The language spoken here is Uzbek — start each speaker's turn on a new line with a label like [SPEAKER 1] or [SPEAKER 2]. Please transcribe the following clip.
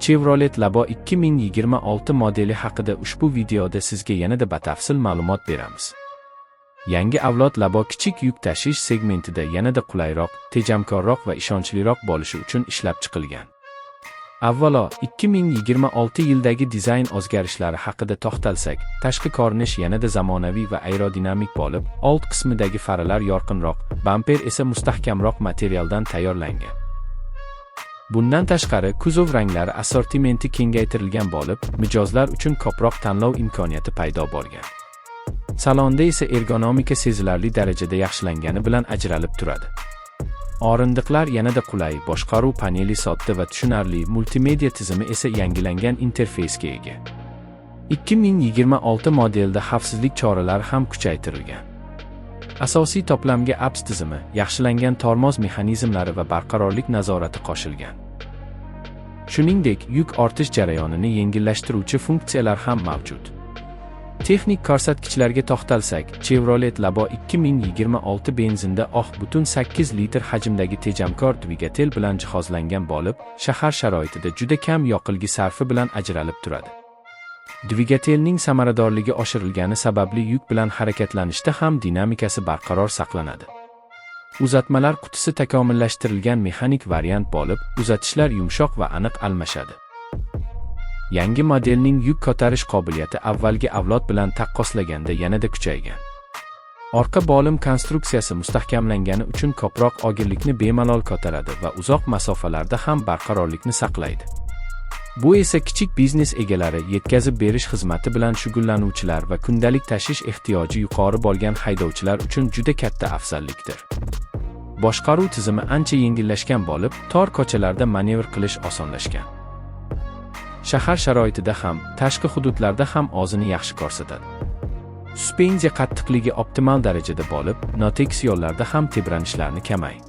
[SPEAKER 1] Chevrolet Labo 2026 modeli haqida ushbu videoda sizga yanada batafsil ma'lumot beramiz. Yangi avlod Labo kichik yuk tashish segmentida yanada qulayroq, tejamkorroq va ishonchliroq bo'lishi uchun ishlab chiqilgan. Avvalo, 2026 yildagi dizayn o'zgarishlari haqida to'xtalsak, tashqi ko'rinish yanada zamonaviy va aerodinamik bo'lib, old qismidagi faralar yorqinroq, bamper esa mustahkamroq materialdan tayyorlangan. Bundan tashqari, kuzov ranglari assortimenti kengaytirilgan bo'lib, mijozlar uchun ko'proq tanlov imkoniyati paydo bo'lgan. Salonda esa ergonomika sezilarli darajada yaxshilangani bilan ajralib turadi. O'rindiqlar yanada qulay, boshqaruv paneli sodda va tushunarli, multimedia tizimi esa yangilangan interfeysga ega. 2026 modelda xavfsizlik choralari ham kuchaytirilgan. Asosiy to'plamga ABS tizimi, yaxshilangan tormoz mexanizmlari va barqarorlik nazorati qo'shilgan. Shuningdek, yuk ortish jarayonini yengillashtiruvchi funksiyalar ham mavjud. Texnik ko'rsatkichlarga to'xtalsak, Chevrolet Labo 2026 benzinda 8 litr hajmdagi tejamkor dvigatel bilan jihozlangan bo'lib, shahar sharoitida juda kam yoqilg'i sarfi bilan ajralib turadi. Dvigatelning samaradorligi oshirilgani sababli yuk bilan harakatlanishda ham dinamikasi barqaror saqlanadi. Uzatmalar qutisi takomillashtirilgan mexanik variant bo'lib, uzatishlar yumshoq va aniq almashadi. Yangi modelning yuk ko'tarish qobiliyati avvalgi avlod bilan taqqoslaganda yanada kuchaygan. Orqa bo'lim konstruksiyasi mustahkamlangani uchun ko'proq og'irlikni bemalol ko'taradi va uzoq masofalarda ham barqarorlikni saqlaydi. Bu esa kichik biznes egalari, yetkazib berish xizmati bilan shug'ullanuvchilar va kundalik tashish ehtiyoji yuqori bo'lgan haydovchilar uchun juda katta afzallikdir. Boshqaruv tizimi ancha yengillashgan bo'lib, tor ko'chalarda manevr qilish osonlashgan. Shahar sharoitida ham, tashqi hududlarda ham o'zini yaxshi ko'rsatadi. Suspenziya qattiqligi optimal darajada bo'lib, notekis yo'llarda ham tebranishlarni kamaydi.